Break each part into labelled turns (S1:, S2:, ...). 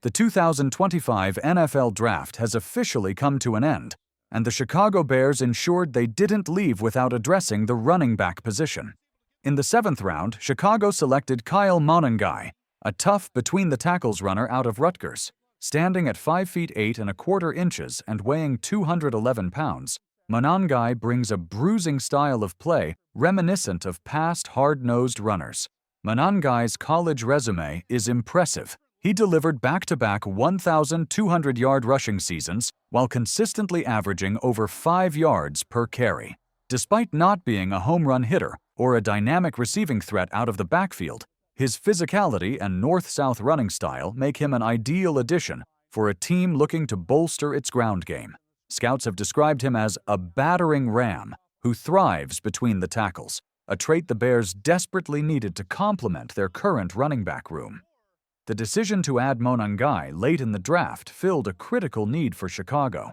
S1: The 2025 NFL Draft has officially come to an end, and the Chicago Bears ensured they didn't leave without addressing the running back position. In the 7th round, Chicago selected Kyle Monangai, a tough between-the-tackles runner out of Rutgers. Standing at 5 feet 8 1/4 and weighing 211 pounds, Monangai brings a bruising style of play reminiscent of past hard-nosed runners. Monangai's college resume is impressive. He delivered back-to-back 1,200-yard rushing seasons while consistently averaging over 5 yards per carry. Despite not being a home run hitter or a dynamic receiving threat out of the backfield, his physicality and north-south running style make him an ideal addition for a team looking to bolster its ground game. Scouts have described him as a battering ram who thrives between the tackles, a trait the Bears desperately needed to complement their current running back room. The decision to add Monangai late in the draft filled a critical need for Chicago.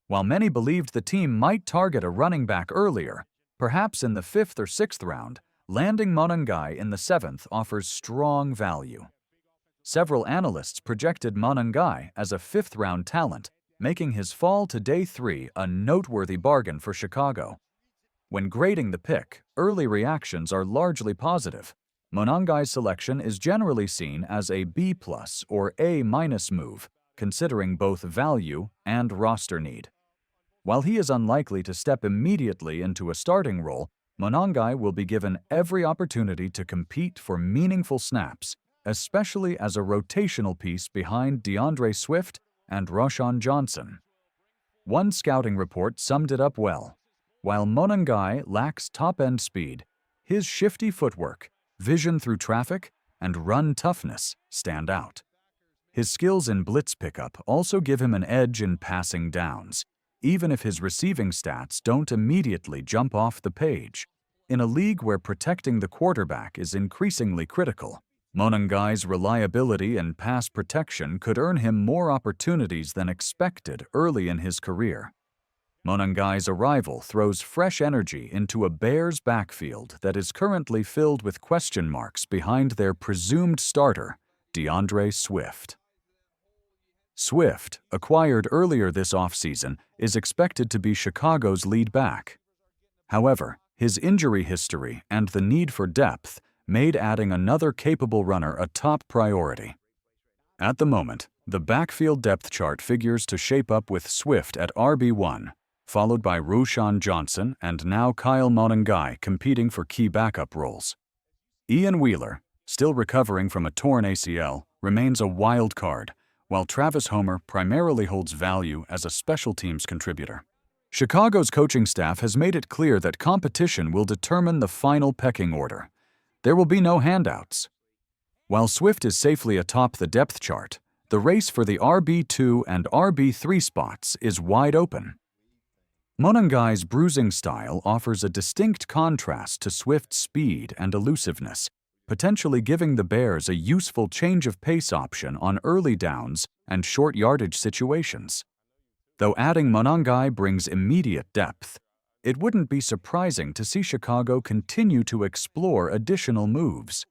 S1: While many believed the team might target a running back earlier, perhaps in the 5th or 6th round, landing Monangai in the 7th offers strong value. Several analysts projected Monangai as a 5th-round talent, making his fall to day 3 a noteworthy bargain for Chicago. When grading the pick, early reactions are largely positive. Monangai's selection is generally seen as a B+ or A- move, considering both value and roster need. While he is unlikely to step immediately into a starting role, Monangai will be given every opportunity to compete for meaningful snaps, especially as a rotational piece behind DeAndre Swift and Roschon Johnson. One scouting report summed it up well. While Monangai lacks top-end speed, his shifty footwork, vision through traffic, and run toughness stand out. His skills in blitz pickup also give him an edge in passing downs, even if his receiving stats don't immediately jump off the page. In a league where protecting the quarterback is increasingly critical, Monangai's reliability and pass protection could earn him more opportunities than expected early in his career. Monangai's arrival throws fresh energy into a Bears backfield that is currently filled with question marks behind their presumed starter, DeAndre Swift. Swift, acquired earlier this offseason, is expected to be Chicago's lead back. However, his injury history and the need for depth made adding another capable runner a top priority. At the moment, the backfield depth chart figures to shape up with Swift at RB1, followed by Roschon Johnson and now Kyle Monangai competing for key backup roles. Ian Wheeler, still recovering from a torn ACL, remains a wild card, while Travis Homer primarily holds value as a special teams contributor. Chicago's coaching staff has made it clear that competition will determine the final pecking order. There will be no handouts. While Swift is safely atop the depth chart, the race for the RB2 and RB3 spots is wide open. Monangai's bruising style offers a distinct contrast to Swift's speed and elusiveness, potentially giving the Bears a useful change of pace option on early downs and short yardage situations. Though adding Monangai brings immediate depth, it wouldn't be surprising to see Chicago continue to explore additional moves.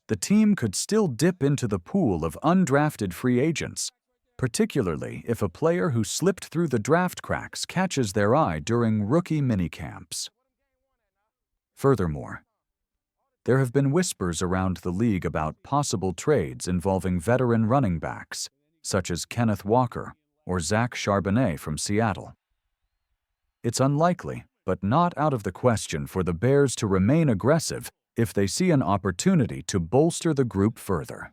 S1: The team could still dip into the pool of undrafted free agents, particularly if a player who slipped through the draft cracks catches their eye during rookie minicamps. Furthermore, there have been whispers around the league about possible trades involving veteran running backs, such as Kenneth Walker or Zach Charbonnet from Seattle. It's unlikely, but not out of the question for the Bears to remain aggressive if they see an opportunity to bolster the group further.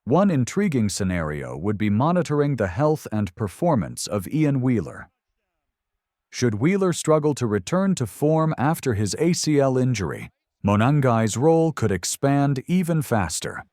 S1: One intriguing scenario would be monitoring the health and performance of Ian Wheeler. Should Wheeler struggle to return to form after his ACL injury, Monangai's role could expand even faster.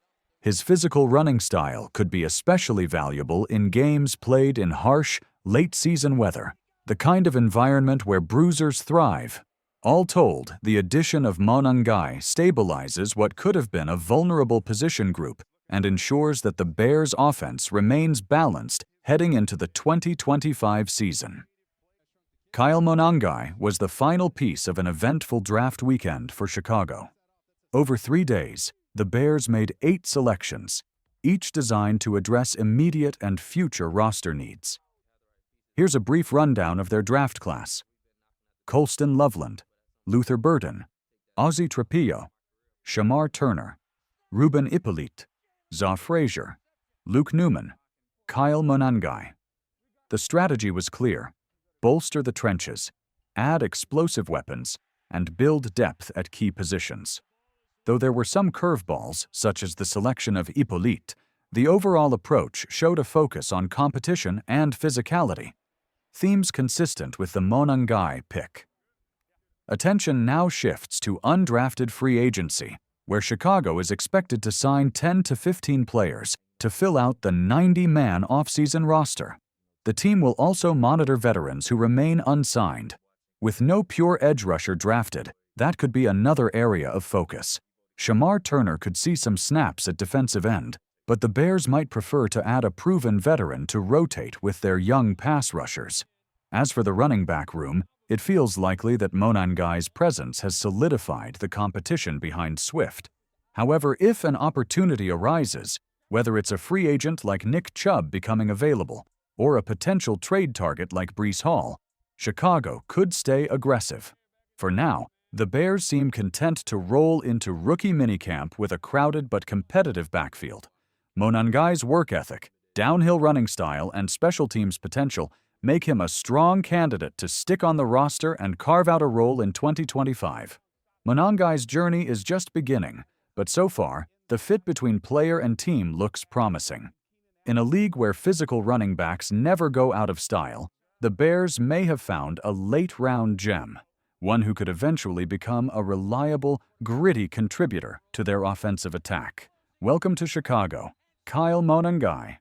S1: His physical running style could be especially valuable in games played in harsh, late-season weather, the kind of environment where bruisers thrive. All told, the addition of Monangai stabilizes what could have been a vulnerable position group and ensures that the Bears' offense remains balanced heading into the 2025 season. Kyle Monangai was the final piece of an eventful draft weekend for Chicago. Over 3 days, the Bears made 8 selections, each designed to address immediate and future roster needs. Here's a brief rundown of their draft class. Colston Loveland, Luther Burden, Ozzie Trapillo, Shamar Turner, Ruben Hippolyte, Zaw Frazier, Luke Newman, Kyle Monangai. The strategy was clear: bolster the trenches, add explosive weapons, and build depth at key positions. Though there were some curveballs, such as the selection of Hippolyte, the overall approach showed a focus on competition and physicality, themes consistent with the Monangai pick. Attention now shifts to undrafted free agency, where Chicago is expected to sign 10 to 15 players to fill out the 90-man offseason roster. The team will also monitor veterans who remain unsigned. With no pure edge rusher drafted, that could be another area of focus. Shamar Turner could see some snaps at defensive end, but the Bears might prefer to add a proven veteran to rotate with their young pass rushers. As for the running back room, it feels likely that Monangai's presence has solidified the competition behind Swift. However, if an opportunity arises, whether it's a free agent like Nick Chubb becoming available or a potential trade target like Breece Hall, Chicago could stay aggressive. For now, the Bears seem content to roll into rookie minicamp with a crowded but competitive backfield. Monangai's work ethic, downhill running style, and special teams potential make him a strong candidate to stick on the roster and carve out a role in 2025. Monangai's journey is just beginning, but so far, the fit between player and team looks promising. In a league where physical running backs never go out of style, the Bears may have found a late-round gem, one who could eventually become a reliable, gritty contributor to their offensive attack. Welcome to Chicago, Kyle Monangai.